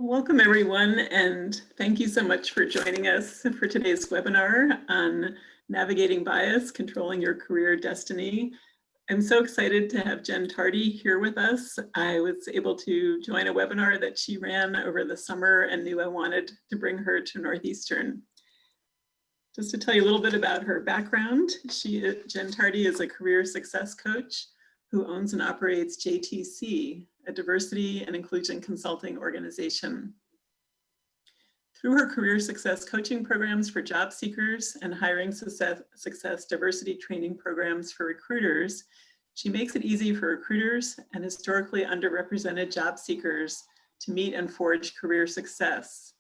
Welcome everyone, and thank you so much for joining us for today's webinar on navigating bias, controlling your career destiny. I'm so excited to have Jenn Tardy here with us. I was able to join a webinar that she ran over the summer and knew I wanted to bring her to Northeastern. Just to tell you a little bit about her background, Jenn Tardy is a career success coach who owns and operates JTC, a diversity and inclusion consulting organization. Through her career success coaching programs for job seekers and hiring success diversity training programs for recruiters, she makes it easy for recruiters and historically underrepresented job seekers to meet and forge career success.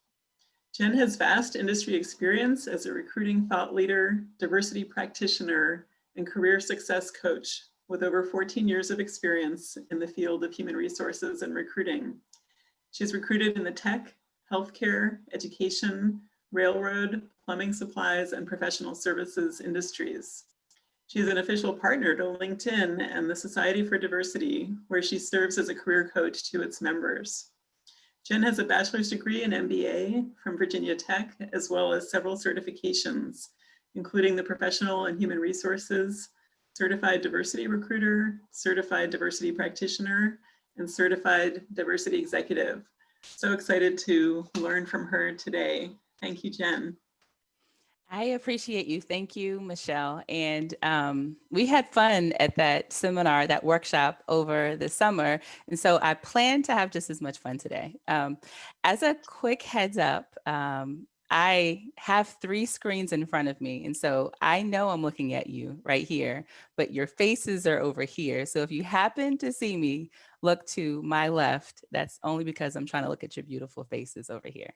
Jenn has vast industry experience as a recruiting thought leader, diversity practitioner, and career success coach with over 14 years of experience in the field of human resources and recruiting. She's recruited in the tech, healthcare, education, railroad, plumbing supplies, and professional services industries. She's an official partner to LinkedIn and the Society for Diversity, where she serves as a career coach to its members. Jenn has a bachelor's degree and MBA from Virginia Tech, as well as several certifications, including the Professional and Human Resources, Certified Diversity Recruiter, Certified Diversity Practitioner, and Certified Diversity Executive. So excited to learn from her today. Thank you, Jenn. I appreciate you. Thank you, Michelle. And we had fun at that seminar, that workshop over the summer. And so I plan to have just as much fun today. As a quick heads up, I have 3 screens in front of me. And so I know I'm looking at you right here, but your faces are over here. So if you happen to see me look to my left, that's only because I'm trying to look at your beautiful faces over here.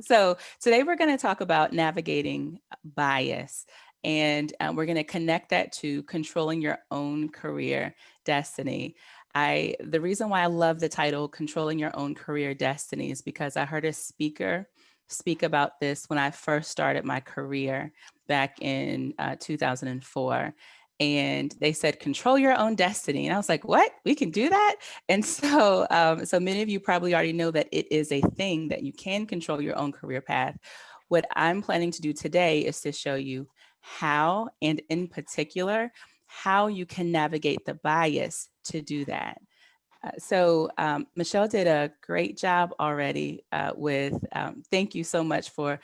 So today we're going to talk about navigating bias. And we're going to connect that to controlling your own career destiny. The reason why I love the title, Controlling Your Own Career Destiny, is because I heard a speaker speak about this when I first started my career back in 2004. And they said, control your own destiny. And I was like, what? We can do that? And so, so many of you probably already know that it is a thing that you can control your own career path. What I'm planning to do today is to show you how, and in particular, how you can navigate the bias to do that. So Michelle did a great job already with, thank you so much for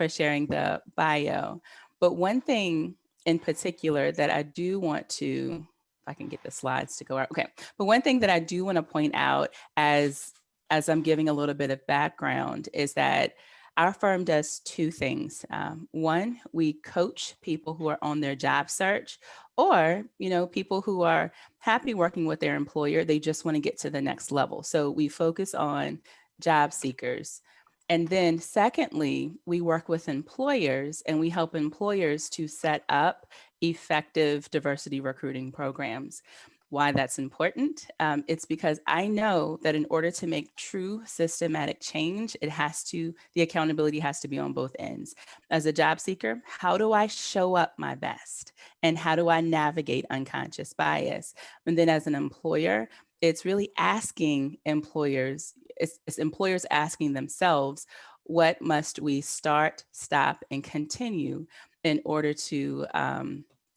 sharing the bio. But one thing in particular that I do want to, if I can get the slides to go out, okay. But one thing that I do want to point out as I'm giving a little bit of background is that our firm does 2 things. One, we coach people who are on their job search, or, people who are happy working with their employer. They just want to get to the next level. So we focus on job seekers. And then secondly, we work with employers and we help employers to set up effective diversity recruiting programs. Why that's important? It's because I know that in order to make true systematic change, the accountability has to be on both ends. As a job seeker, how do I show up my best? And how do I navigate unconscious bias? And then as an employer, it's really asking employers, it's employers asking themselves, what must we start, stop, and continue in order to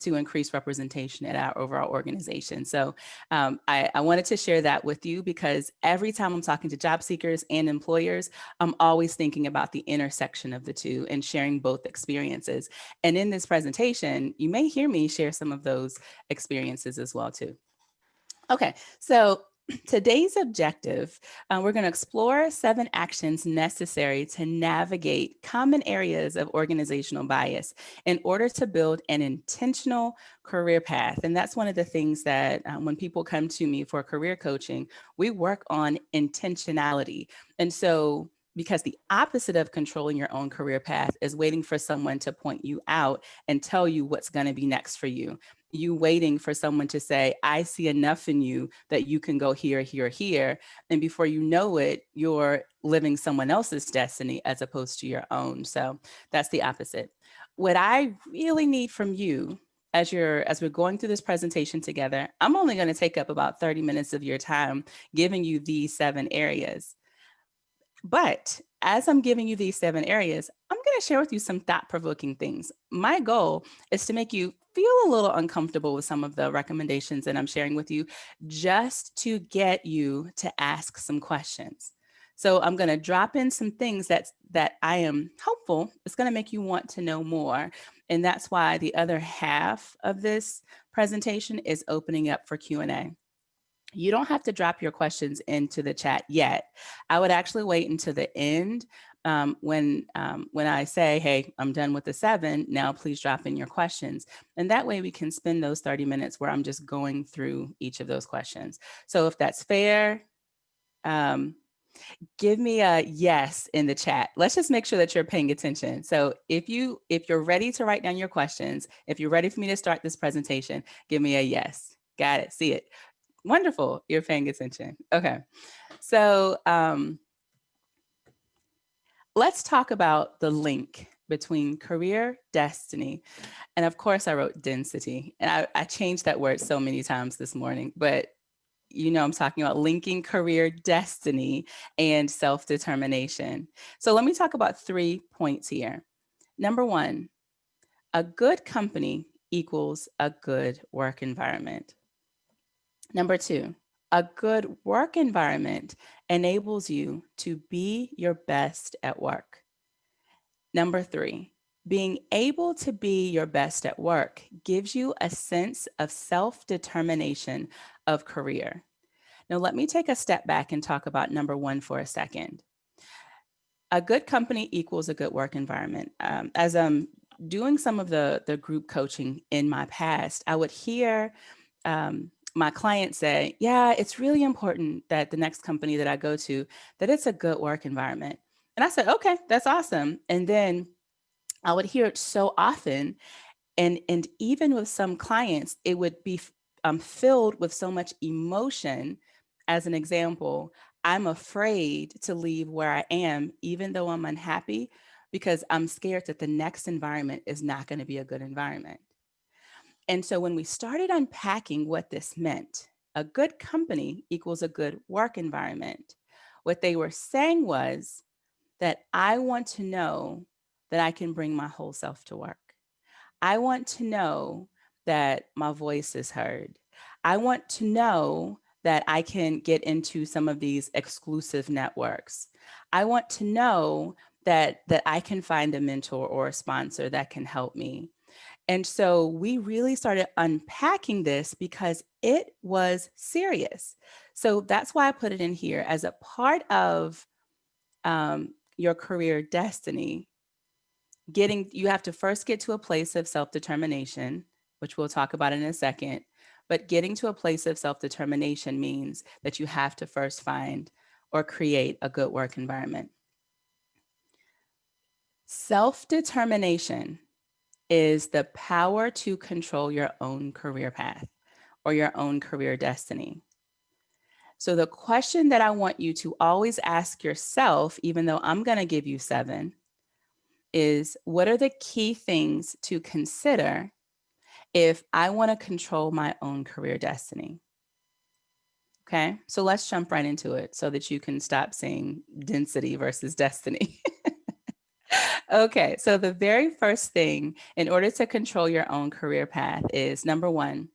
increase representation at our overall organization. So I wanted to share that with you because every time I'm talking to job seekers and employers, I'm always thinking about the intersection of the two and sharing both experiences. And in this presentation, you may hear me share some of those experiences as well too. Okay, so today's objective, we're going to explore 7 actions necessary to navigate common areas of organizational bias in order to build an intentional career path. And that's one of the things that when people come to me for career coaching, we work on intentionality. And so because the opposite of controlling your own career path is waiting for someone to point you out and tell you what's going to be next for you. You waiting for someone to say, I see enough in you that you can go here, here, here. And before you know it, you're living someone else's destiny as opposed to your own. So that's the opposite. What I really need from you as we're going through this presentation together, I'm only going to take up about 30 minutes of your time giving you these 7 areas. But as I'm giving you these 7 areas, I'm going to share with you some thought-provoking things. My goal is to make you feel a little uncomfortable with some of the recommendations that I'm sharing with you, just to get you to ask some questions. So I'm going to drop in some things that I am hopeful it's going to make you want to know more. And that's why the other half of this presentation is opening up for Q&A. You don't have to drop your questions into the chat yet. I would actually wait until the end, when I say, hey, I'm done with the 7, now please drop in your questions. And that way we can spend those 30 minutes where I'm just going through each of those questions. So if that's fair, give me a yes in the chat. Let's just make sure that you're paying attention. So if you're ready to write down your questions, if you're ready for me to start this presentation, give me a yes. Got it. See it. Wonderful. You're paying attention. Okay. So let's talk about the link between career destiny. And of course, I wrote density. And I changed that word so many times this morning, but I'm talking about linking career destiny and self-determination. So let me talk about 3 points here. Number 1, a good company equals a good work environment. Number 2, a good work environment enables you to be your best at work. Number 3, being able to be your best at work gives you a sense of self-determination of career. Now, let me take a step back and talk about number 1 for a second. A good company equals a good work environment. As I'm doing some of the group coaching in my past, I would hear my clients say, yeah, it's really important that the next company that I go to, that it's a good work environment. And I said, okay, that's awesome. And then I would hear it so often. And even with some clients, it would be filled with so much emotion. As an example, I'm afraid to leave where I am, even though I'm unhappy, because I'm scared that the next environment is not going to be a good environment. And so when we started unpacking what this meant, a good company equals a good work environment. What they were saying was that I want to know that I can bring my whole self to work. I want to know that my voice is heard. I want to know that I can get into some of these exclusive networks. I want to know that I can find a mentor or a sponsor that can help me. And so we really started unpacking this because it was serious. So that's why I put it in here as a part of your career destiny. You have to first get to a place of self-determination, which we'll talk about in a second. But getting to a place of self-determination means that you have to first find or create a good work environment. Self-determination is the power to control your own career path or your own career destiny. So the question that I want you to always ask yourself, even though I'm going to give you 7, is what are the key things to consider if I want to control my own career destiny? Okay, so let's jump right into it so that you can stop saying density versus destiny. Okay, so the very first thing in order to control your own career path is number 1,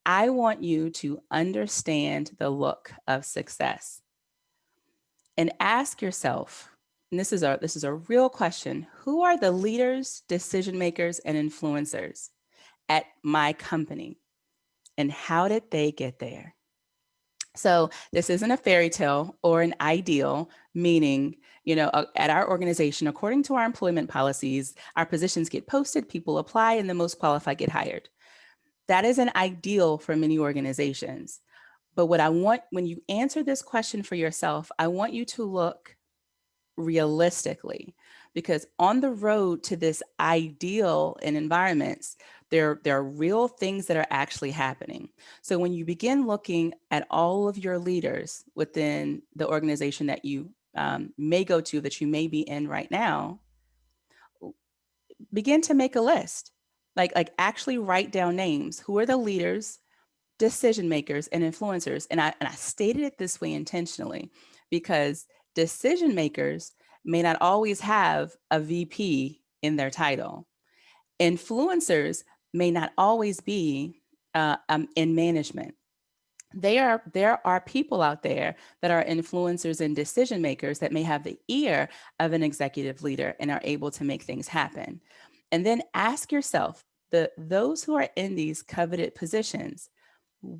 I want you to understand the look of success. And ask yourself, and this is a real question, who are the leaders, decision makers, and influencers at my company? And how did they get there? So this isn't a fairy tale or an ideal, meaning, at our organization, according to our employment policies, our positions get posted, people apply, and the most qualified get hired. That is an ideal for many organizations. But what I want, when you answer this question for yourself, I want you to look realistically, because on the road to this ideal in environments, there are real things that are actually happening. So when you begin looking at all of your leaders within the organization that you may go to, that you may be in right now, begin to make a list. Like actually write down names. Who are the leaders, decision makers, and influencers? And I stated it this way intentionally because Decision makers may not always have a VP in their title. Influencers may not always be in management. There are people out there that are influencers and decision makers that may have the ear of an executive leader and are able to make things happen. And then ask yourself, those who are in these coveted positions,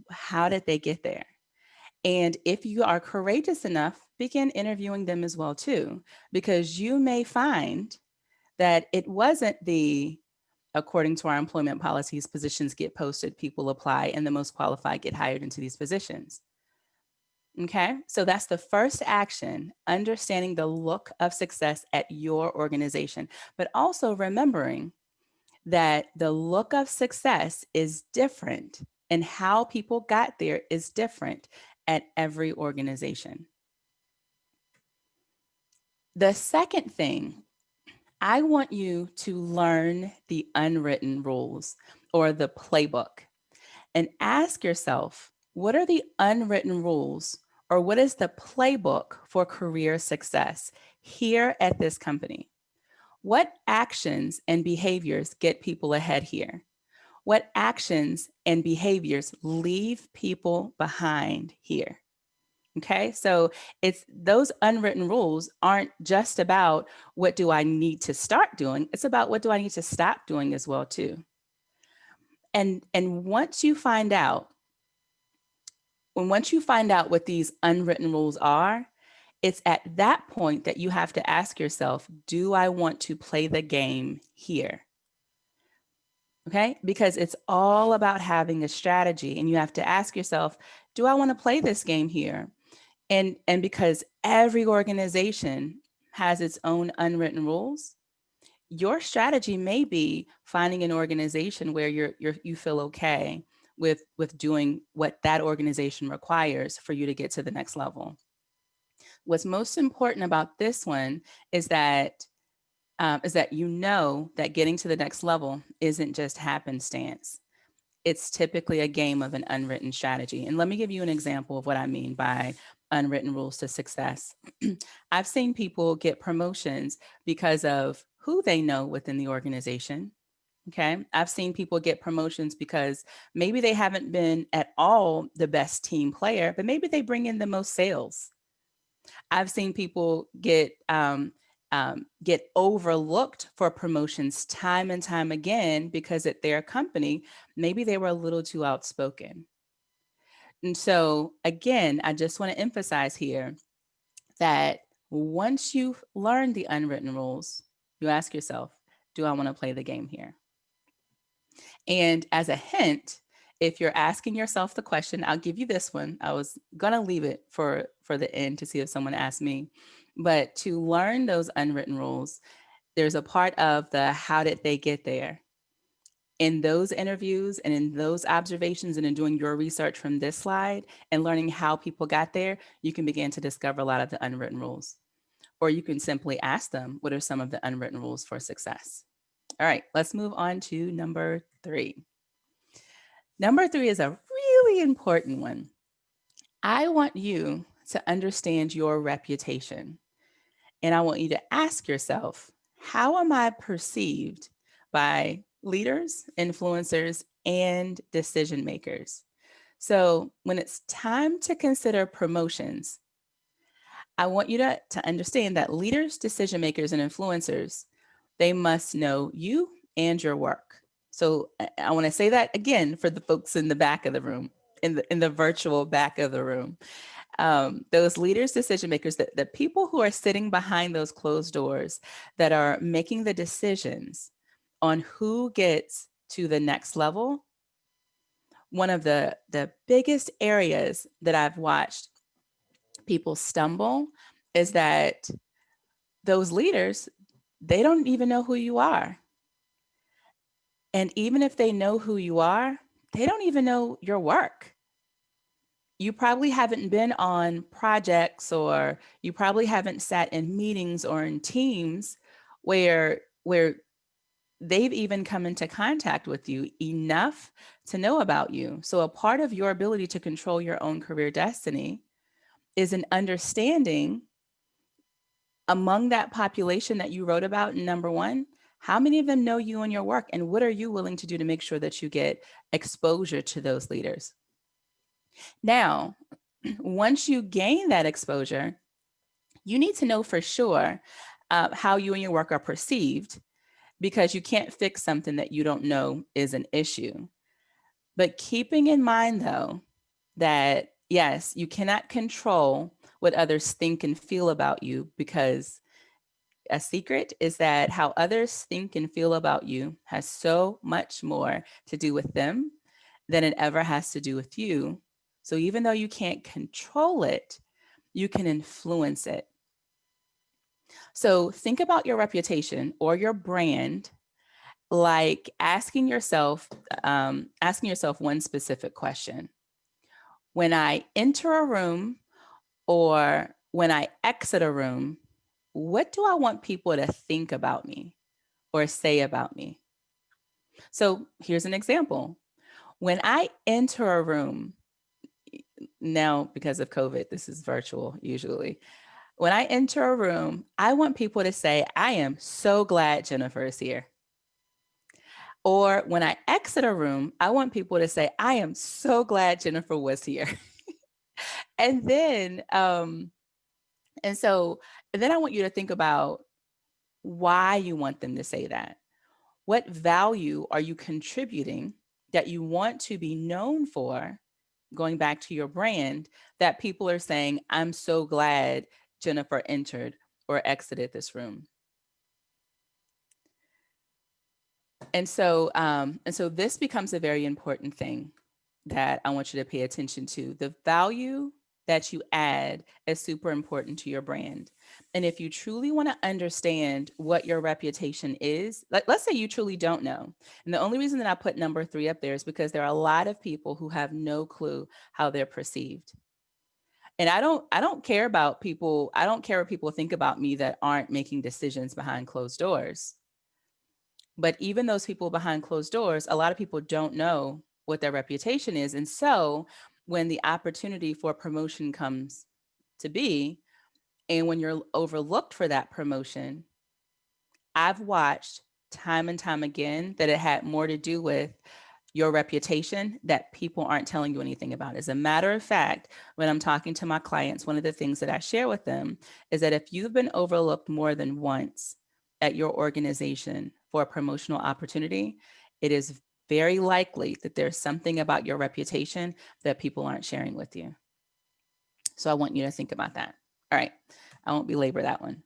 how did they get there? And if you are courageous enough, begin interviewing them as well too, because you may find that it wasn't according to our employment policies, positions get posted, people apply, and the most qualified get hired into these positions. Okay, so that's the first action, understanding the look of success at your organization, but also remembering that the look of success is different and how people got there is different at every organization. The second thing, I want you to learn the unwritten rules or the playbook and ask yourself, what are the unwritten rules or what is the playbook for career success here at this company? What actions and behaviors get people ahead here? What actions and behaviors leave people behind here? Okay, so it's those unwritten rules aren't just about what do I need to start doing, it's about what do I need to stop doing as well too. And once you find out what these unwritten rules are, it's at that point that you have to ask yourself, do I want to play the game here? Okay, because it's all about having a strategy and you have to ask yourself, do I want to play this game here? And because every organization has its own unwritten rules, your strategy may be finding an organization where you feel okay with doing what that organization requires for you to get to the next level. What's most important about this one is that you know that getting to the next level isn't just happenstance. It's typically a game of an unwritten strategy. And let me give you an example of what I mean by unwritten rules to success. I've seen people get promotions because of who they know within the organization. Okay. I've seen people get promotions because maybe they haven't been at all the best team player, but maybe they bring in the most sales. I've seen people get overlooked for promotions time and time again because at their company, maybe they were a little too outspoken. And so, again, I just want to emphasize here that once you've learned the unwritten rules, you ask yourself, do I want to play the game here? And as a hint, if you're asking yourself the question, I'll give you this one. I was going to leave it for the end to see if someone asked me. But to learn those unwritten rules, there's a part of the how did they get there? In those interviews and in those observations and in doing your research from this slide and learning how people got there, you can begin to discover a lot of the unwritten rules. Or you can simply ask them, what are some of the unwritten rules for success? All right, let's move on to number 3. Number 3 is a really important one. I want you to understand your reputation. And I want you to ask yourself, how am I perceived by leaders, influencers, and decision makers? So when it's time to consider promotions, I want you to understand that leaders, decision makers, and influencers, they must know you and your work. So I want to say that again for the folks in the back of the room, in the virtual back of the room. Those leaders, decision makers, the people who are sitting behind those closed doors that are making the decisions on who gets to the next level. One of the biggest areas that I've watched people stumble is that those leaders, they don't even know who you are. And even if they know who you are, they don't even know your work. You probably haven't been on projects or you probably haven't sat in meetings or in teams where they've even come into contact with you enough to know about you. So a part of your ability to control your own career destiny is an understanding Among that population that you wrote about in number one, how many of them know you and your work? And what are you willing to do to make sure that you get exposure to those leaders? Now, once you gain that exposure, you need to know for sure how you and your work are perceived, because you can't fix something that you don't know is an issue. But keeping in mind, though, that yes, you cannot control what others think and feel about you, because a secret is that how others think and feel about you has so much more to do with them than it ever has to do with you. So even though you can't control it, you can influence it. So think about your reputation or your brand like asking yourself one specific question. When I enter a room or when I exit a room, what do I want people to think about me or say about me? So here's an example. When I enter a room, now because of COVID, this is virtual usually. When I enter a room, I want people to say, I am so glad Jennifer is here. Or when I exit a room, I want people to say, I am so glad Jennifer was here. and then, um, and so then I want you to think about why you want them to say that. What value are you contributing that you want to be known for, going back to your brand, that people are saying, I'm so glad Jennifer entered or exited this room? And so this becomes a very important thing that I want you to pay attention to. The value that you add is super important to your brand. And if you truly want to understand what your reputation is, let's say you truly don't know. And the only reason that I put number 3 up there is because there are a lot of people who have no clue how they're perceived. And I don't care about people. I don't care what people think about me that aren't making decisions behind closed doors. But even those people behind closed doors, a lot of people don't know what their reputation is. And so when the opportunity for promotion comes to be, and when you're overlooked for that promotion, I've watched time and time again that it had more to do with your reputation that people aren't telling you anything about. As a matter of fact, when I'm talking to my clients, one of the things that I share with them is that if you've been overlooked more than once at your organization for a promotional opportunity, it is very likely that there's something about your reputation that people aren't sharing with you. So I want you to think about that. All right, I won't belabor that one.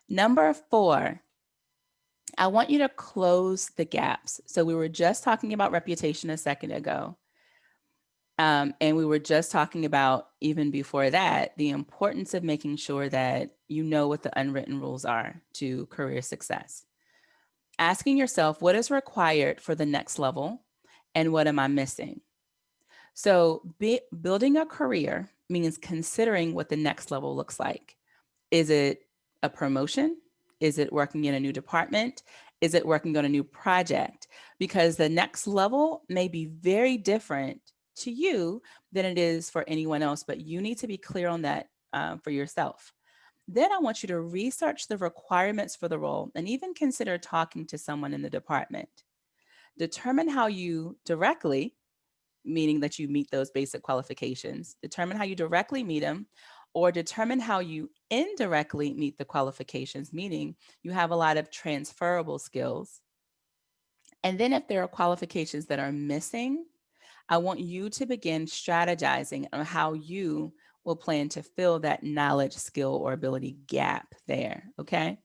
Number 4, I want you to close the gaps. So we were just talking about reputation a second ago. And we were just talking about, even before that, the importance of making sure that you know what the unwritten rules are to career success. Asking yourself, what is required for the next level and what am I missing? So building a career means considering what the next level looks like. Is it a promotion? Is it working in a new department? Is it working on a new project? Because the next level may be very different to you than it is for anyone else, but you need to be clear on that for yourself. Then I want you to research the requirements for the role and even consider talking to someone in the department. Determine how you directly, meaning that you meet those basic qualifications, determine how you directly meet them, or determine how you indirectly meet the qualifications, meaning you have a lot of transferable skills. And then if there are qualifications that are missing, I want you to begin strategizing on how you will plan to fill that knowledge, skill, or ability gap there. Okay.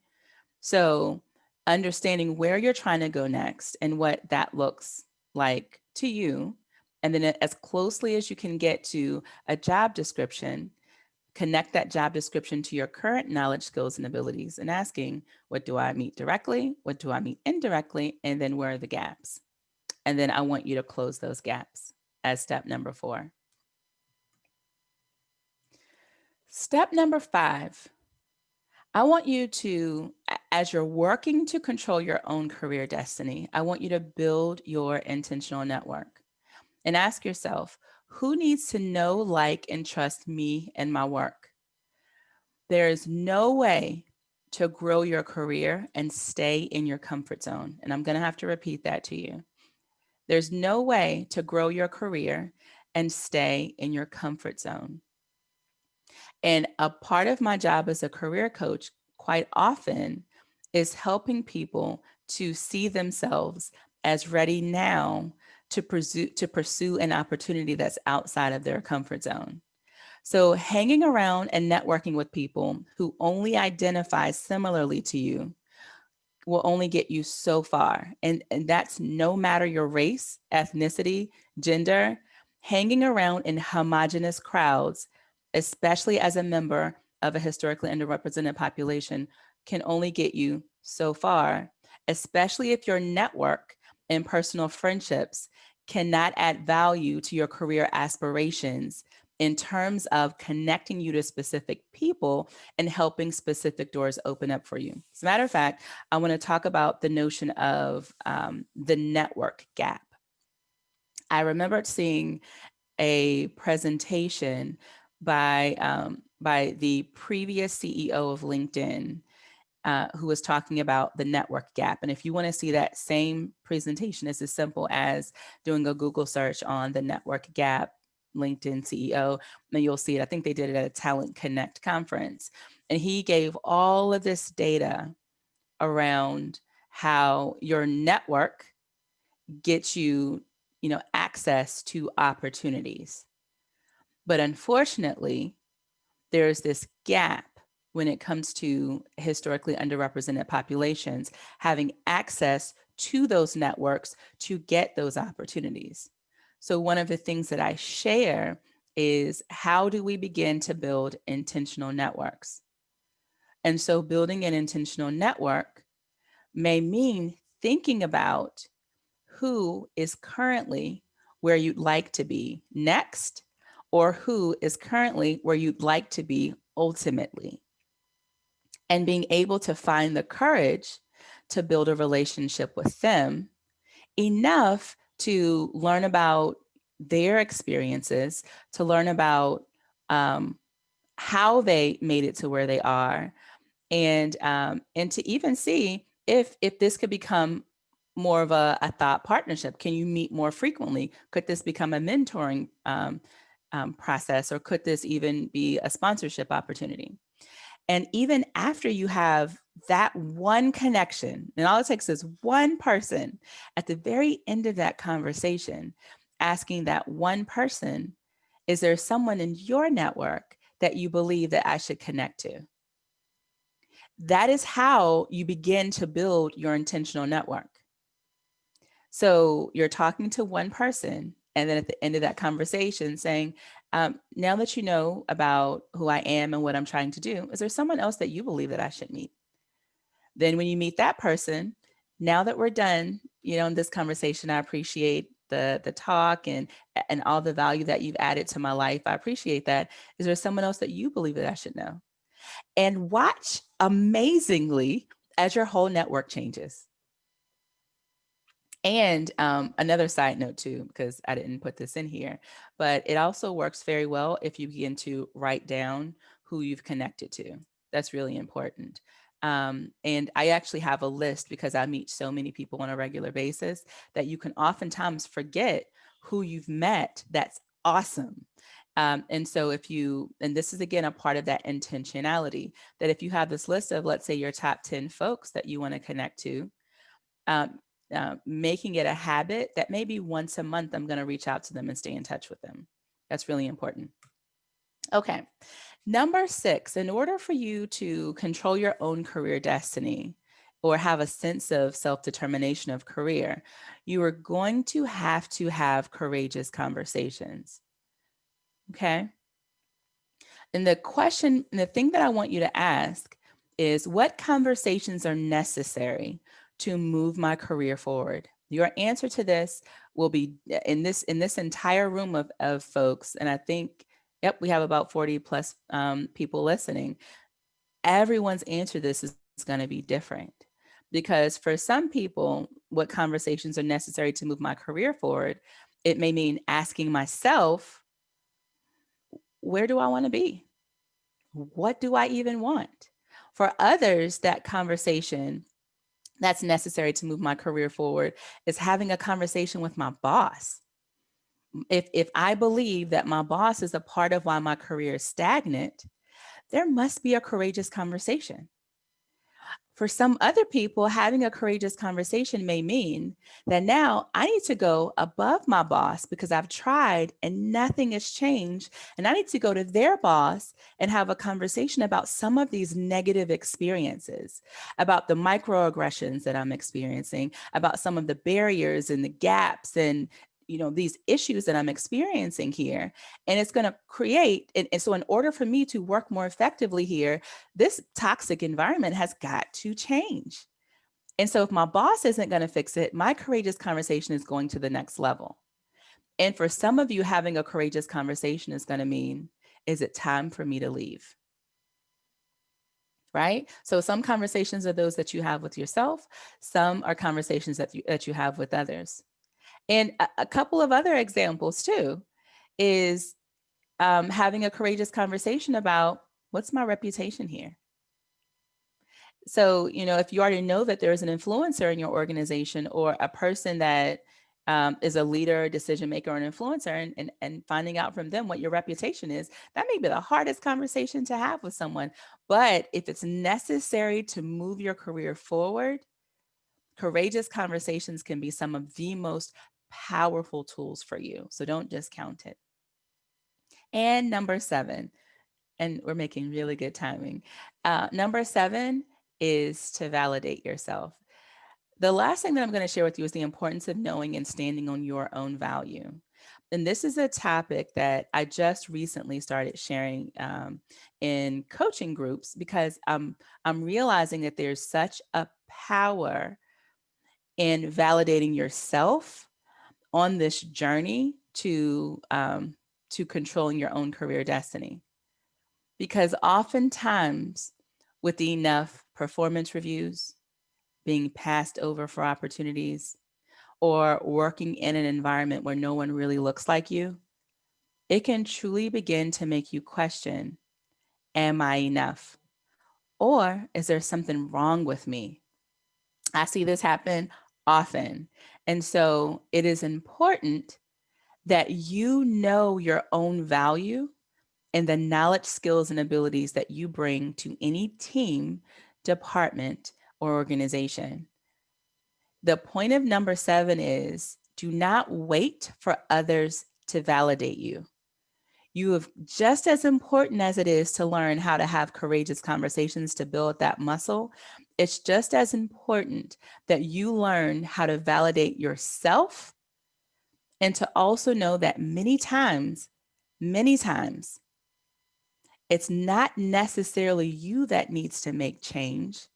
So understanding where you're trying to go next and what that looks like to you. And then as closely as you can get to a job description, connect that job description to your current knowledge, skills, and abilities, and asking, what do I meet directly? What do I meet indirectly? And then where are the gaps? And then I want you to close those gaps as step number 4. Step number 5, I want you to, as you're working to control your own career destiny, I want you to build your intentional network and ask yourself, who needs to know, like, and trust me and my work? There is no way to grow your career and stay in your comfort zone. And I'm going to have to repeat that to you. There's no way to grow your career and stay in your comfort zone. And a part of my job as a career coach quite often is helping people to see themselves as ready now to pursue an opportunity that's outside of their comfort zone. So hanging around and networking with people who only identify similarly to you will only get you so far. And that's no matter your race, ethnicity, gender. Hanging around in homogenous crowds, especially as a member of a historically underrepresented population, can only get you so far, especially if your network and personal friendships cannot add value to your career aspirations in terms of connecting you to specific people and helping specific doors open up for you. As a matter of fact, I want to talk about the notion of the network gap. I remember seeing a presentation by the previous CEO of LinkedIn, who was talking about the network gap. And if you want to see that same presentation, it's as simple as doing a Google search on the network gap LinkedIn CEO, and you'll see it. I think they did it at a Talent Connect conference. And he gave all of this data around how your network gets you, access to opportunities. But unfortunately, there's this gap when it comes to historically underrepresented populations having access to those networks to get those opportunities. So one of the things that I share is, how do we begin to build intentional networks? And so building an intentional network may mean thinking about who is currently where you'd like to be next, or who is currently where you'd like to be ultimately, and being able to find the courage to build a relationship with them enough to learn about their experiences, to learn about how they made it to where they are, and to even see if this could become more of a thought partnership. Can you meet more frequently? Could this become a mentoring process, or could this even be a sponsorship opportunity? And even after you have that one connection, and all it takes is one person at the very end of that conversation, asking that one person, is there someone in your network that you believe that I should connect to? That is how you begin to build your intentional network. So you're talking to one person, and then at the end of that conversation saying, now that you know about who I am and what I'm trying to do, is there someone else that you believe that I should meet? Then when you meet that person, now that we're done, in this conversation, I appreciate the talk and all the value that you've added to my life. I appreciate that. Is there someone else that you believe that I should know? And watch amazingly as your whole network changes. And another side note too, because I didn't put this in here, but it also works very well if you begin to write down who you've connected to. That's really important. And I actually have a list, because I meet so many people on a regular basis, that you can oftentimes forget who you've met. That's awesome. And so and this is again a part of that intentionality, that if you have this list of, let's say, your top 10 folks that you want to connect to, making it a habit that maybe once a month I'm going to reach out to them and stay in touch with them. That's really important. Okay. Number 6, in order for you to control your own career destiny or have a sense of self-determination of career, you are going to have courageous conversations. Okay. And the thing that I want you to ask is, what conversations are necessary to move my career forward? Your answer to this will be in this entire room of folks. And I think, yep, we have about 40 plus people listening. Everyone's answer to this is going to be different, because for some people, what conversations are necessary to move my career forward, it may mean asking myself, where do I want to be? What do I even want? For others, that conversation that's necessary to move my career forward is having a conversation with my boss. If I believe that my boss is a part of why my career is stagnant, there must be a courageous conversation. For some other people, having a courageous conversation may mean that now I need to go above my boss because I've tried and nothing has changed. And I need to go to their boss and have a conversation about some of these negative experiences, about the microaggressions that I'm experiencing, about some of the barriers and the gaps and these issues that I'm experiencing here. And it's going to create, and so in order for me to work more effectively here, this toxic environment has got to change. And so if my boss isn't going to fix it, my courageous conversation is going to the next level. And for some of you, having a courageous conversation is going to mean, is it time for me to leave? Right? So some conversations are those that you have with yourself. Some are conversations that you have with others. And a couple of other examples too is having a courageous conversation about what's my reputation here. So, if you already know that there is an influencer in your organization or a person that is a leader, decision maker, or an influencer, and finding out from them what your reputation is, that may be the hardest conversation to have with someone. But if it's necessary to move your career forward, courageous conversations can be some of the most powerful tools for you. So don't discount it. And number 7, and we're making really good timing. Number 7 is to validate yourself. The last thing that I'm going to share with you is the importance of knowing and standing on your own value. And this is a topic that I just recently started sharing in coaching groups because I'm realizing that there's such a power in validating yourself on this journey to controlling your own career destiny. Because oftentimes, with enough performance reviews, being passed over for opportunities, or working in an environment where no one really looks like you, it can truly begin to make you question, am I enough? Or is there something wrong with me? I see this happen often. And so it is important that you know your own value and the knowledge, skills, and abilities that you bring to any team, department, or organization. The point of number 7 is do not wait for others to validate you. You have just as important as it is to learn how to have courageous conversations to build that muscle. It's just as important that you learn how to validate yourself and to also know that many times, it's not necessarily you that needs to make change.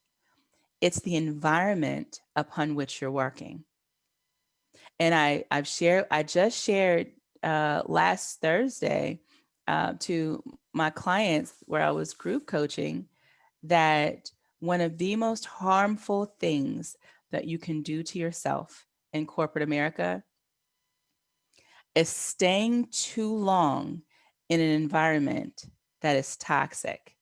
It's the environment upon which you're working. And I just shared last Thursday to my clients where I was group coaching that one of the most harmful things that you can do to yourself in corporate America is staying too long in an environment that is toxic,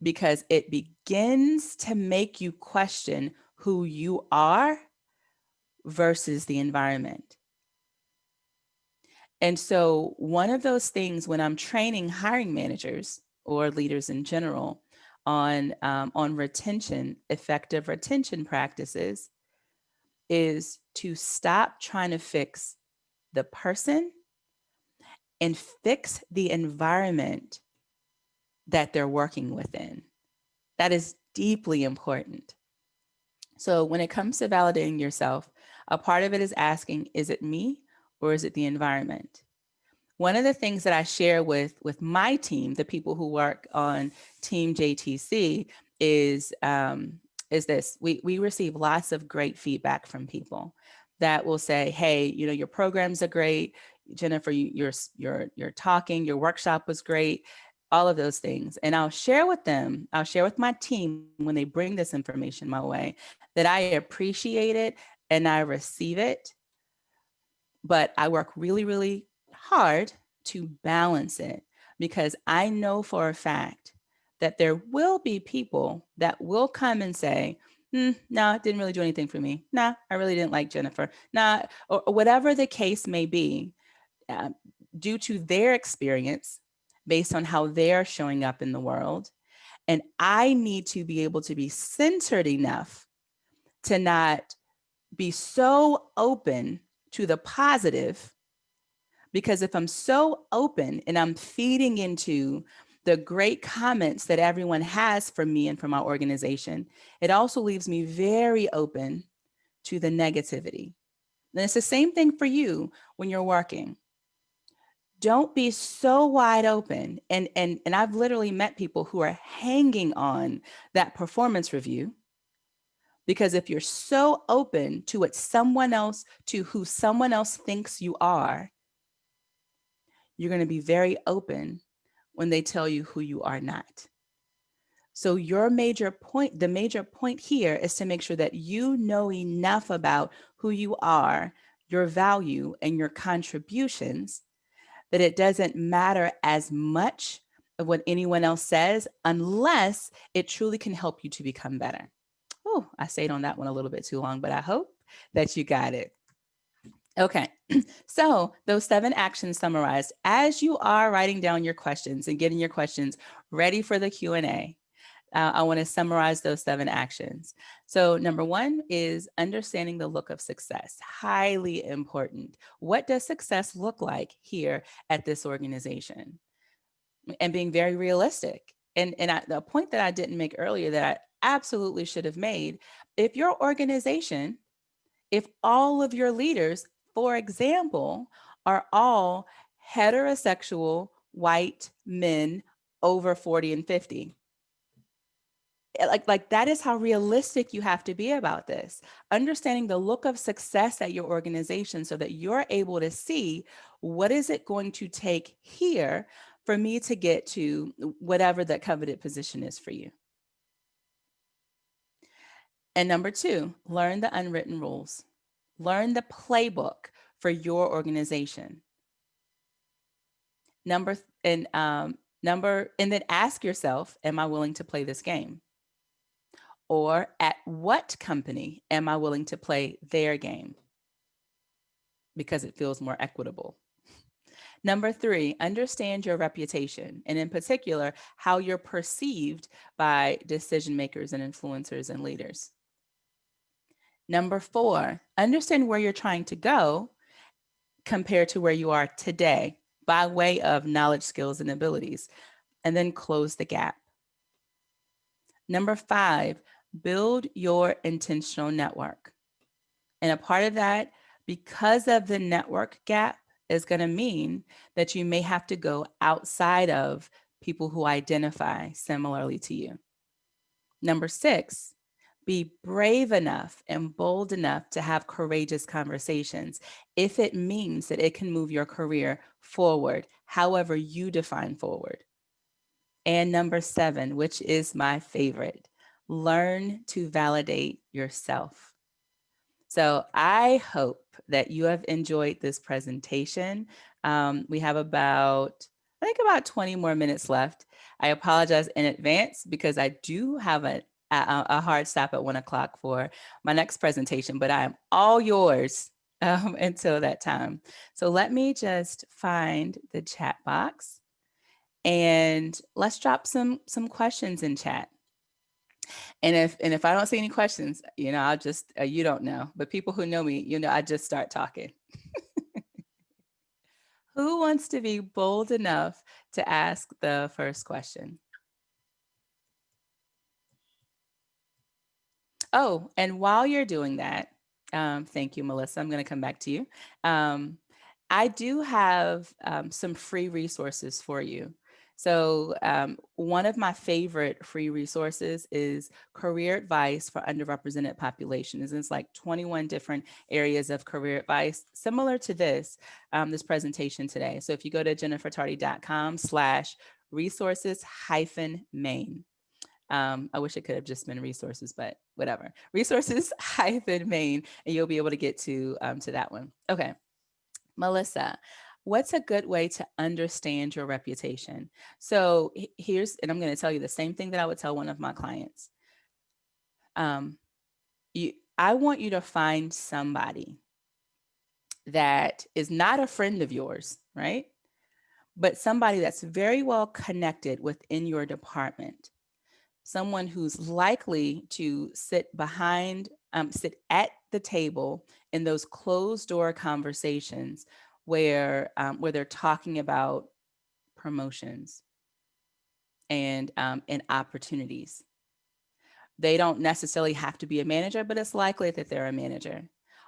because it begins to make you question who you are versus the environment. And so one of those things when I'm training hiring managers or leaders in general on retention, effective retention practices, is to stop trying to fix the person and fix the environment that they're working within. That is deeply important. So when it comes to validating yourself, a part of it is asking, is it me or is it the environment? One of the things that I share with my team, the people who work on Team JTC, is this. We receive lots of great feedback from people that will say, hey, your programs are great. Jennifer, your talking, your workshop was great, all of those things. And I'll share with my team when they bring this information my way, that I appreciate it and I receive it. But I work really, really hard to balance it, because I know for a fact that there will be people that will come and say, no, it didn't really do anything for me. Nah, I really didn't like Jennifer. Nah, or whatever the case may be, due to their experience, based on how they're showing up in the world. And I need to be able to be centered enough to not be so open to the positive, because if I'm so open and I'm feeding into the great comments that everyone has for me and for my organization, it also leaves me very open to the negativity. And it's the same thing for you when you're working. Don't be so wide open. And I've literally met people who are hanging on that performance review, because if you're so open to what someone else, to who someone else thinks you are, you're going to be very open when they tell you who you are not. So the major point here is to make sure that you know enough about who you are, your value, and your contributions, that it doesn't matter as much of what anyone else says, unless it truly can help you to become better. Oh, I stayed on that one a little bit too long, but I hope that you got it. Okay, so those 7 actions summarized. As you are writing down your questions and getting your questions ready for the Q&A, I want to summarize those 7 actions. So number 1 is understanding the look of success. Highly important. What does success look like here at this organization? And being very realistic. And the point that I didn't make earlier that I absolutely should have made, if your organization, if all of your leaders, for example, are all heterosexual white men over 40 and 50, like that is how realistic you have to be about this. Understanding the look of success at your organization so that you're able to see, what is it going to take here for me to get to whatever that coveted position is for you. And number 2, learn the unwritten rules. Learn the playbook for your organization. And then ask yourself, am I willing to play this game? Or at what company am I willing to play their game? Because it feels more equitable. Number 3, understand your reputation, and in particular, how you're perceived by decision makers and influencers and leaders. Number 4, understand where you're trying to go compared to where you are today by way of knowledge, skills, and abilities, and then close the gap. Number 5, build your intentional network. And a part of that, because of the network gap, is going to mean that you may have to go outside of people who identify similarly to you. Number 6, be brave enough and bold enough to have courageous conversations if it means that it can move your career forward, however you define forward. And number 7, which is my favorite, learn to validate yourself. So I hope that you have enjoyed this presentation. We have about 20 more minutes left. I apologize in advance because I do have a hard stop at 1 o'clock for my next presentation, but I am all yours until that time. So let me just find the chat box and let's drop some questions in chat. And if I don't see any questions, I'll just, you don't know, but people who know me, I just start talking. Who wants to be bold enough to ask the first question? Oh, and while you're doing that, thank you, Melissa. I'm going to come back to you. I do have some free resources for you. So one of my favorite free resources is Career Advice for Underrepresented Populations. It's like 21 different areas of career advice, similar to this presentation today. So if you go to jennifertardy.com/resources-main. I wish it could have just been resources, but whatever. Resources-main, and you'll be able to get to that one. Okay, Melissa, what's a good way to understand your reputation? So here's, and I'm going to tell you the same thing that I would tell one of my clients. I want you to find somebody that is not a friend of yours, right? But somebody that's very well connected within your department. Someone who's likely to sit at the table in those closed door conversations where they're talking about promotions and opportunities. They don't necessarily have to be a manager, but it's likely that they're a manager.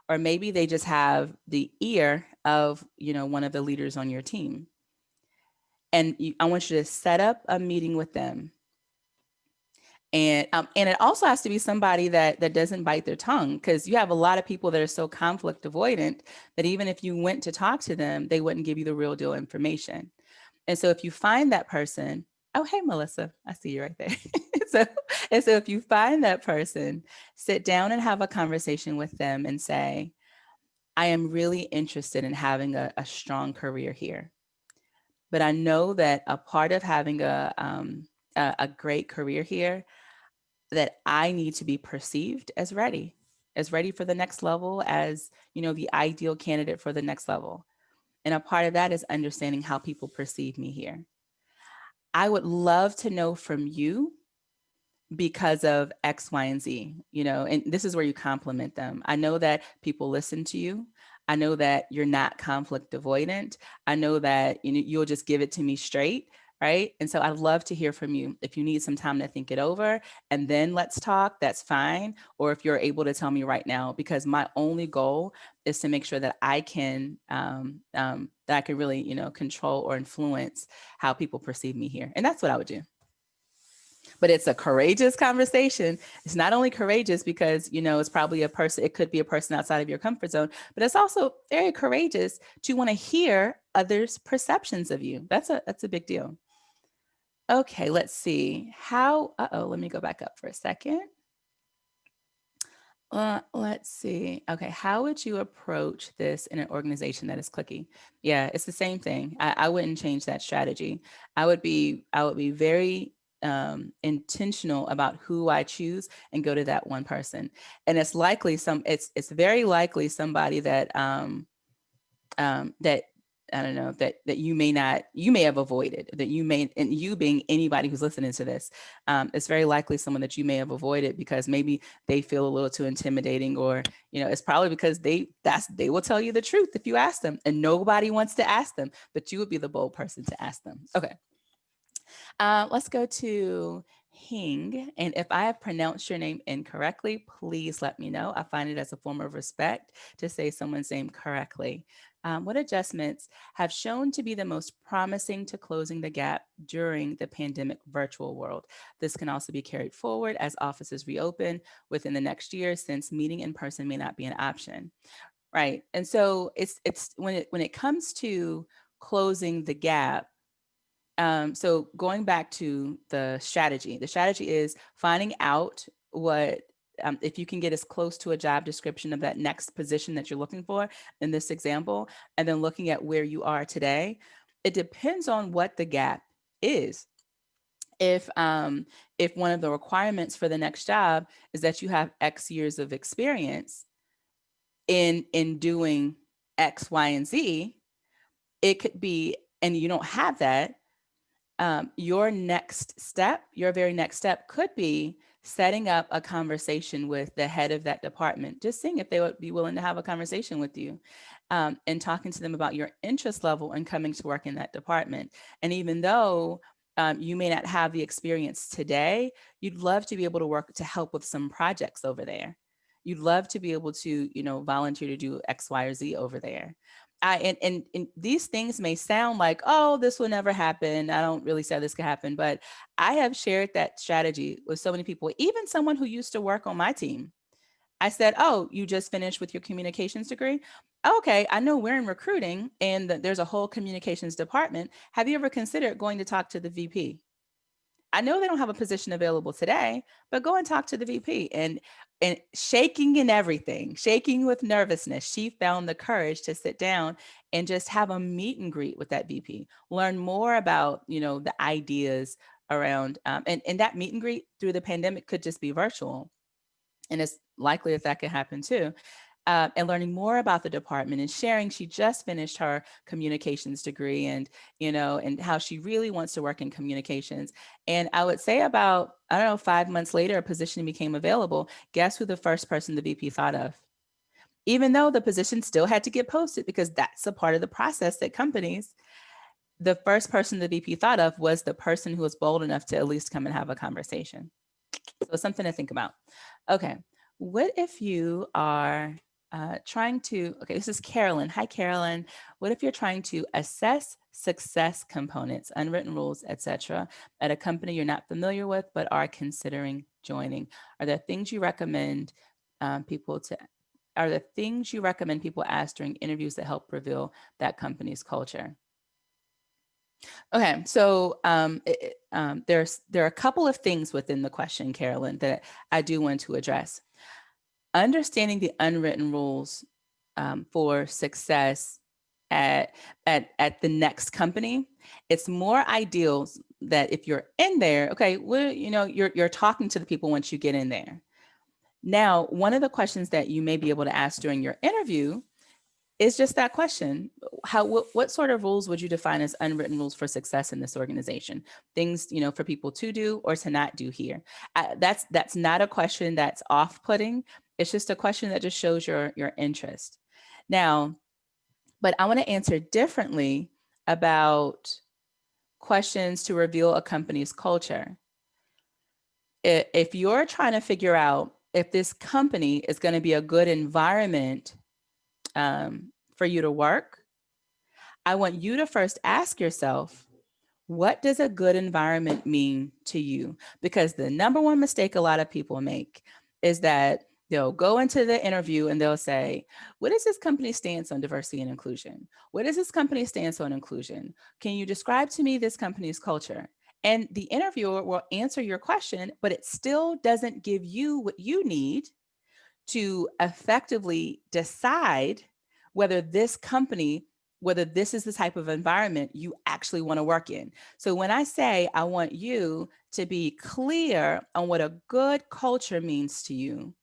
Or maybe they just have the ear of, one of the leaders on your team. And I want you to set up a meeting with them. And it also has to be somebody that doesn't bite their tongue, because you have a lot of people that are so conflict avoidant that even if you went to talk to them, they wouldn't give you the real deal information. And so if you find that person, oh, hey, Melissa, I see you right there. so if you find that person, sit down and have a conversation with them and say, I am really interested in having a strong career here. But I know that a part of having a great career here, that I need to be perceived as ready for the next level, as, the ideal candidate for the next level. And a part of that is understanding how people perceive me here. I would love to know from you because of X, Y, and Z, and this is where you compliment them. I know that people listen to you. I know that you're not conflict avoidant. I know that you'll just give it to me straight. Right. And so I'd love to hear from you. If you need some time to think it over and then let's talk, that's fine. Or if you're able to tell me right now, because my only goal is to make sure that I can really, control or influence how people perceive me here. And that's what I would do. But it's a courageous conversation. It's not only courageous because, it's probably it could be a person outside of your comfort zone, but it's also very courageous to want to hear others' perceptions of you. That's a big deal. Okay, let's see. Let me go back up for a second. Let's see. Okay, how would you approach this in an organization that is cliquey? Yeah, it's the same thing. I wouldn't change that strategy. I would be very intentional about who I choose and go to that one person. And it's very likely somebody that that I don't know, that you may have avoided, and you being anybody who's listening to this, it's very likely someone that you may have avoided because maybe they feel a little too intimidating, or, it's probably because they will tell you the truth if you ask them, and nobody wants to ask them, but you would be the bold person to ask them. Okay. Let's go to Hing. And if I have pronounced your name incorrectly, please let me know. I find it as a form of respect to say someone's name correctly. What adjustments have shown to be the most promising to closing the gap during the pandemic virtual world? This can also be carried forward as offices reopen within the next year, since meeting in person may not be an option. Right. And so it's when it comes to closing the gap, so going back to the strategy is finding out what, if you can get as close to a job description of that next position that you're looking for in this example, and then looking at where you are today. It depends on what the gap is. If one of the requirements for the next job is that you have X years of experience in doing X, Y, and Z, it could be, and you don't have that, your very next step could be setting up a conversation with the head of that department, just seeing if they would be willing to have a conversation with you, and talking to them about your interest level and coming to work in that department. And even though you may not have the experience today, you'd love to be able to work to help with some projects over there. You'd love to be able to, volunteer to do X, Y, or Z over there. And these things may sound like, oh, this will never happen. I don't really say this could happen, but I have shared that strategy with so many people, even someone who used to work on my team. I said, oh, you just finished with your communications degree? Okay, I know we're in recruiting and there's a whole communications department. Have you ever considered going to talk to the VP? I know they don't have a position available today, but go and talk to the VP. And and shaking and everything, shaking with nervousness, she found the courage to sit down and just have a meet and greet with that VP, learn more about, the ideas around, and that meet and greet through the pandemic could just be virtual. And it's likely that could happen too. And learning more about the department and sharing she just finished her communications degree, and how she really wants to work in communications. And I would say about, I don't know, 5 months later, a position became available. Guess who the first person the VP thought of? Even though the position still had to get posted, because that's a part of the process at companies, the first person the VP thought of was the person who was bold enough to at least come and have a conversation. So something to think about. Okay, what if you are trying to, okay, this is Carolyn. Hi, Carolyn. What if you're trying to assess success components, unwritten rules, etc., at a company you're not familiar with, but are considering joining? Are there things you recommend people to, are there things you recommend people ask during interviews that help reveal that company's culture? Okay, so there are a couple of things within the question, Carolyn, that I do want to address. Understanding the unwritten rules for success at the next company, it's more ideal that if you're in there, okay, well, you're talking to the people once you get in there. Now, one of the questions that you may be able to ask during your interview is just that question. What sort of rules would you define as unwritten rules for success in this organization? Things, for people to do or to not do here. That's not a question that's off-putting. It's just a question that just shows your interest. Now, but I want to answer differently about questions to reveal a company's culture. If you're trying to figure out if this company is going to be a good environment for you to work, I want you to first ask yourself, what does a good environment mean to you? Because the number one mistake a lot of people make is that they'll go into the interview and they'll say, what is this company's stance on diversity and inclusion? What is this company's stance on inclusion? Can you describe to me this company's culture? And the interviewer will answer your question, but it still doesn't give you what you need to effectively decide whether this company, whether this is the type of environment you actually want to work in. So when I say I want you to be clear on what a good culture means to you,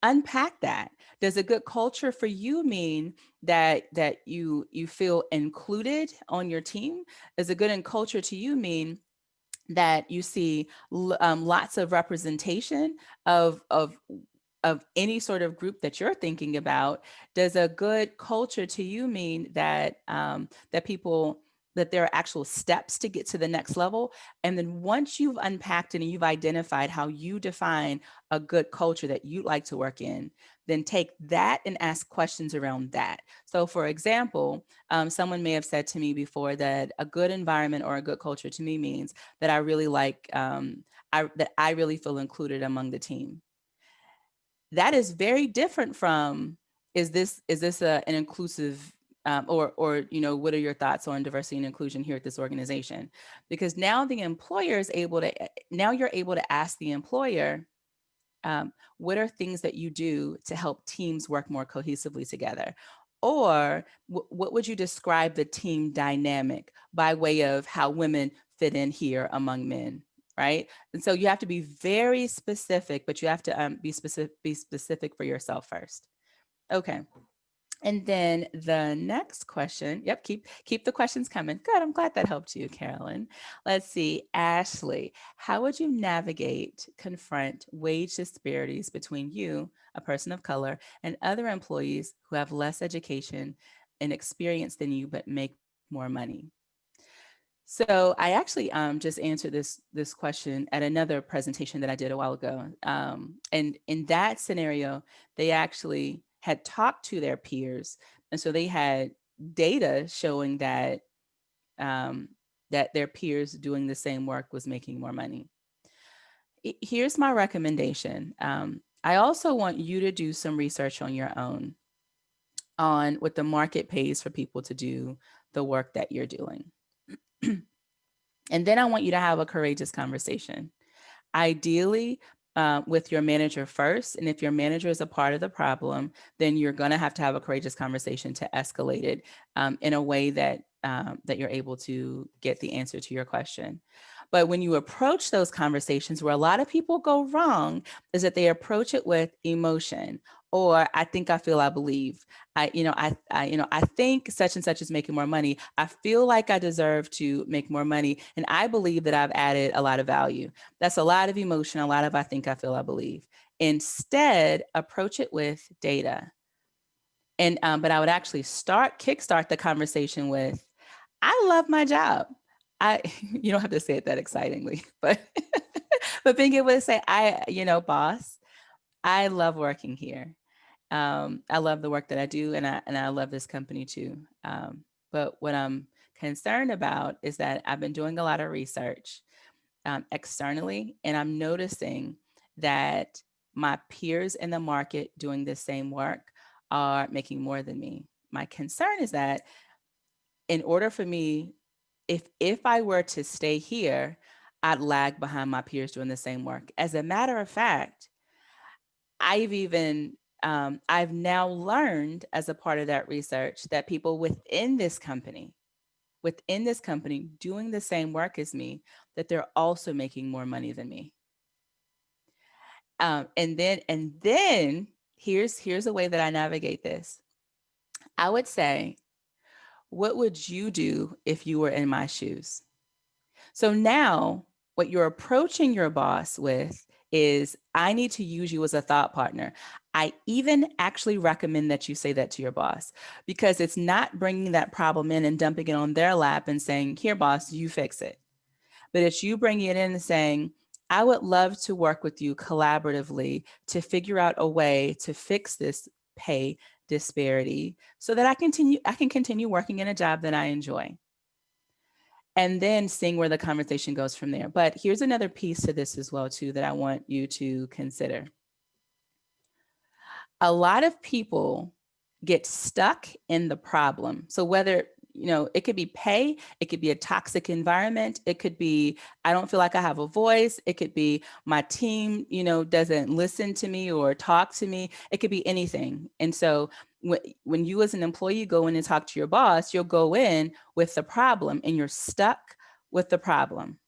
unpack that. Does a good culture for you mean that you feel included on your team? Does a good culture to you mean that you see lots of representation of any sort of group that you're thinking about? Does a good culture to you mean that that there are actual steps to get to the next level? And then once you've unpacked it and you've identified how you define a good culture that you'd like to work in, then take that and ask questions around that. So for example, someone may have said to me before that a good environment or a good culture to me means that I really like, that I really feel included among the team. That is very different from, is this an inclusive, or what are your thoughts on diversity and inclusion here at this organization? Because now the employer is able to, now you're able to ask the employer, what are things that you do to help teams work more cohesively together? Or what would you describe the team dynamic by way of how women fit in here among men? Right. And so you have to be very specific, but you have to be specific for yourself first. Okay. And then the next question, yep, keep the questions coming. Good, I'm glad that helped you, Carolyn. Let's see, Ashley, how would you confront wage disparities between you, a person of color, and other employees who have less education and experience than you but make more money? So I actually just answered this question at another presentation that I did a while ago. And in that scenario, they actually had talked to their peers. And so they had data showing that that their peers doing the same work was making more money. Here's my recommendation. I also want you to do some research on your own on what the market pays for people to do the work that you're doing. And then I want you to have a courageous conversation. Ideally, with your manager first. And if your manager is a part of the problem, then you're going to have a courageous conversation to escalate it in a way that that you're able to get the answer to your question. But when you approach those conversations, where a lot of people go wrong is that they approach it with emotion, or I think, I feel, I believe. I think such and such is making more money. I feel like I deserve to make more money, and I believe that I've added a lot of value. That's a lot of emotion, a lot of I think, I feel, I believe. Instead, approach it with data. And but I would actually kickstart the conversation with, I love my job. You don't have to say it that excitingly, but but being able to say, boss, I love working here. I love the work that I do, and I love this company too. But what I'm concerned about is that I've been doing a lot of research externally, and I'm noticing that my peers in the market doing the same work are making more than me. My concern is that in order for me, if I were to stay here, I'd lag behind my peers doing the same work. As a matter of fact, I've now learned as a part of that research that people within this company doing the same work as me, that they're also making more money than me. And then here's a way that I navigate this. I would say, what would you do if you were in my shoes? So now what you're approaching your boss with is, I need to use you as a thought partner. I even actually recommend that you say that to your boss, because it's not bringing that problem in and dumping it on their lap and saying, here, boss, you fix it. But it's you bringing it in and saying, I would love to work with you collaboratively to figure out a way to fix this pay disparity so that I can continue working in a job that I enjoy. And then seeing where the conversation goes from there. But here's another piece to this as well, too, that I want you to consider. A lot of people get stuck in the problem. So whether, it could be pay, it could be a toxic environment, it could be, I don't feel like I have a voice, it could be my team, doesn't listen to me or talk to me, it could be anything. And so when you as an employee go in and talk to your boss, you'll go in with the problem and you're stuck with the problem.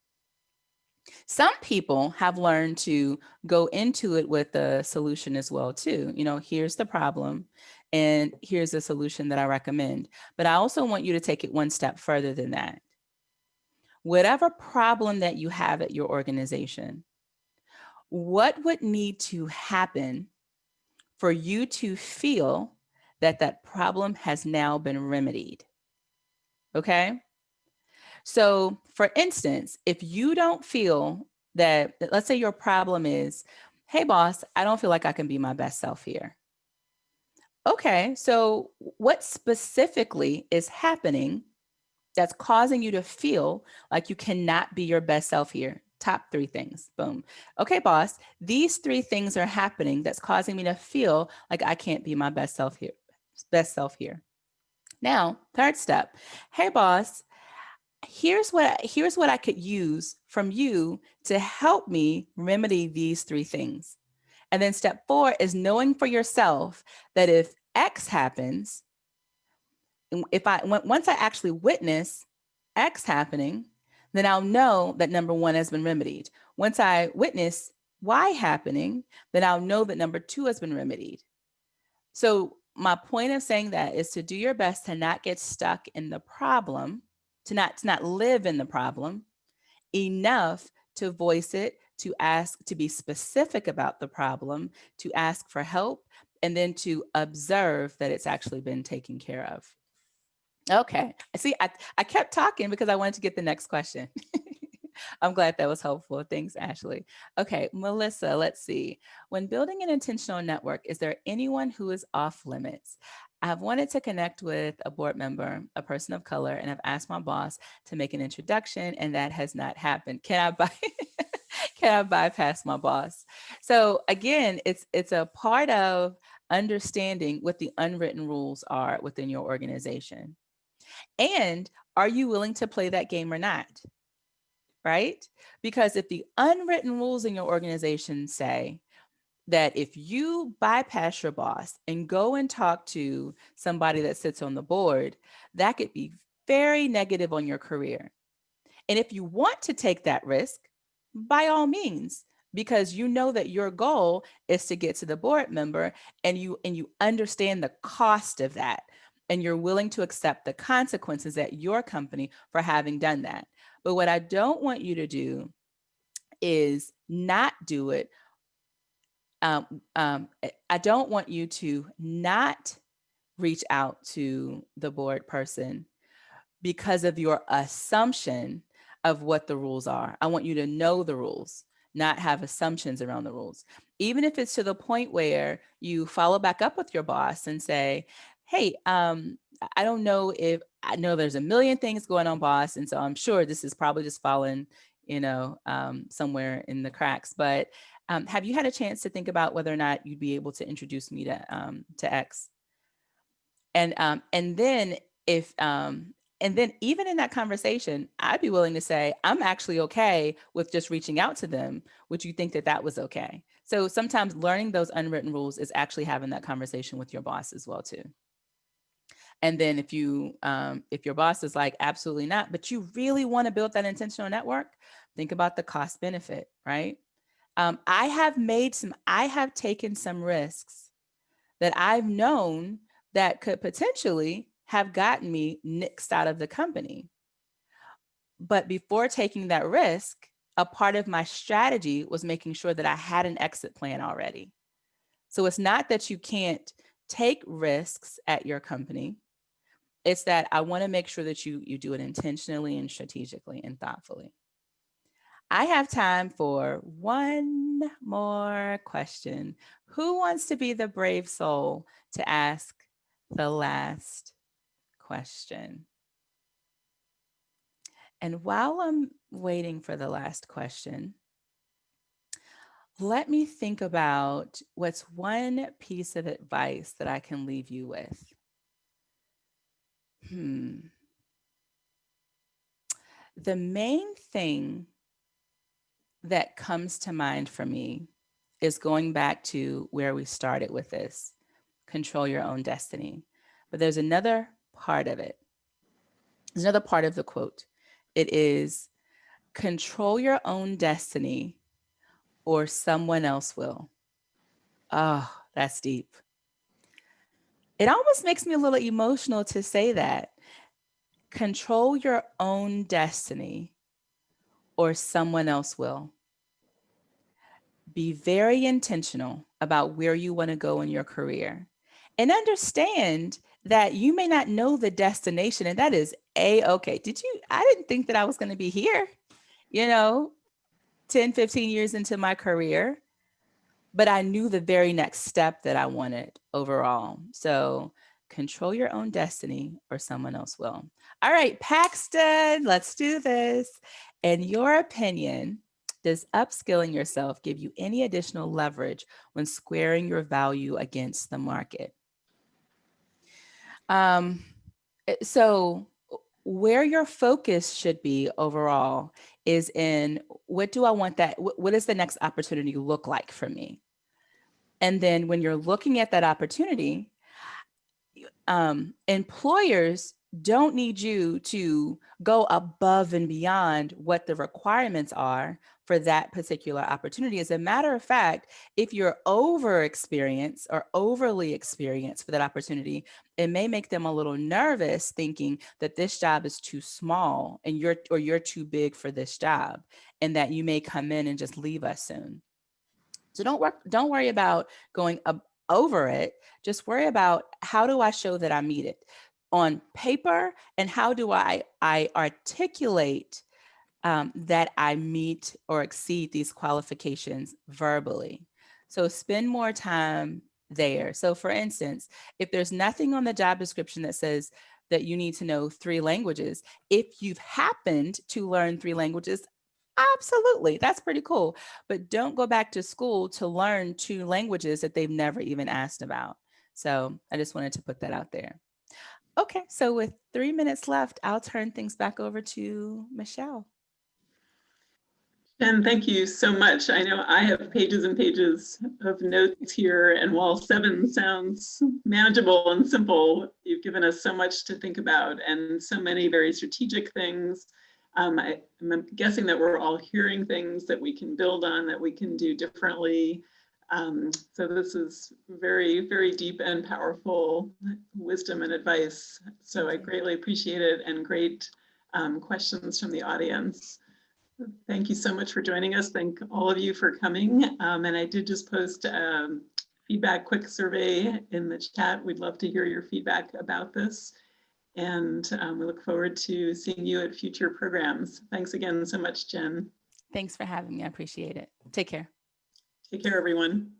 Some people have learned to go into it with a solution as well, too. Here's the problem and here's a solution that I recommend. But I also want you to take it one step further than that. Whatever problem that you have at your organization, what would need to happen for you to feel that that problem has now been remedied? Okay? So, for instance, if you don't feel that, let's say your problem is, hey, boss, I don't feel like I can be my best self here. Okay, so what specifically is happening that's causing you to feel like you cannot be your best self here? Top 3 things. Boom. Okay, boss, these 3 things are happening that's causing me to feel like I can't be my best self here. Now, third step. Hey, boss, here's what I could use from you to help me remedy these 3 things. And then step 4 is knowing for yourself that if X happens, once I actually witness X happening, then I'll know that number 1 has been remedied. Once I witness Y happening, then I'll know that number 2 has been remedied. So my point of saying that is to do your best to not get stuck in the problem, to not live in the problem, enough to voice it, to ask, to be specific about the problem, to ask for help, and then to observe that it's actually been taken care of. Okay, see, I kept talking because I wanted to get the next question. I'm glad that was helpful. Thanks, Ashley. Okay, Melissa, let's see. When building an intentional network, is there anyone who is off limits? I've wanted to connect with a board member, a person of color, and I've asked my boss to make an introduction, and that has not happened. Can I bypass my boss? So again, it's a part of understanding what the unwritten rules are within your organization. And are you willing to play that game or not? right? Because if the unwritten rules in your organization say that if you bypass your boss and go and talk to somebody that sits on the board, that could be very negative on your career. And if you want to take that risk, by all means, because you know that your goal is to get to the board member, and you understand the cost of that, and you're willing to accept the consequences at your company for having done that. But what I don't want you to do is not do it. I don't want you to not reach out to the board person because of your assumption of what the rules are. I want you to know the rules, not have assumptions around the rules. Even if it's to the point where you follow back up with your boss and say, hey, I don't know if I know there's a million things going on, boss. And so I'm sure this is probably just fallen, somewhere in the cracks. But have you had a chance to think about whether or not you'd be able to introduce me to X? And then if and then even in that conversation, I'd be willing to say, I'm actually okay with just reaching out to them. Would you think that that was okay? So sometimes learning those unwritten rules is actually having that conversation with your boss as well too. And then if your boss is like, absolutely not, but you really want to build that intentional network, think about the cost benefit, right? I have taken some risks that I've known that could potentially have gotten me nixed out of the company. But before taking that risk, a part of my strategy was making sure that I had an exit plan already. So it's not that you can't take risks at your company. It's that I want to make sure that you do it intentionally and strategically and thoughtfully. I have time for one more question. Who wants to be the brave soul to ask the last question? And while I'm waiting for the last question, let me think about what's one piece of advice that I can leave you with. The main thing that comes to mind for me is going back to where we started with this: control your own destiny. But there's another part of it. There's another part of the quote. It is control your own destiny or someone else will. Oh, that's deep. It almost makes me a little emotional to say that. Control your own destiny or someone else will. Be very intentional about where you want to go in your career, and understand that you may not know the destination, and that is okay. I didn't think that I was going to be here, 10, 15 years into my career, but I knew the very next step that I wanted overall. So control your own destiny or someone else will. All right, Paxton, let's do this. In your opinion, does upskilling yourself give you any additional leverage when squaring your value against the market? So where your focus should be overall is in what does the next opportunity look like for me? And then when you're looking at that opportunity, employers don't need you to go above and beyond what the requirements are for that particular opportunity. As a matter of fact, if you're over experienced or overly experienced for that opportunity, it may make them a little nervous, thinking that this job is too small and you're too big for this job, and that you may come in and just leave us soon. So don't worry about going over it. Just worry about, how do I show that I meet it on paper, and how do I articulate that I meet or exceed these qualifications verbally. So spend more time there. So for instance, if there's nothing on the job description that says that you need to know 3 languages, if you've happened to learn 3 languages, absolutely, that's pretty cool. But don't go back to school to learn 2 languages that they've never even asked about. So I just wanted to put that out there. Okay, so with 3 minutes left, I'll turn things back over to Michelle. And thank you so much. I know I have pages and pages of notes here, and while 7 sounds manageable and simple, you've given us so much to think about and so many very strategic things. I'm guessing that we're all hearing things that we can build on, that we can do differently. So this is very, very deep and powerful wisdom and advice. So I greatly appreciate it, and great questions from the audience. Thank you so much for joining us. Thank all of you for coming. And I did just post a feedback quick survey in the chat. We'd love to hear your feedback about this. And we look forward to seeing you at future programs. Thanks again so much, Jenn. Thanks for having me. I appreciate it. Take care. Take care, everyone.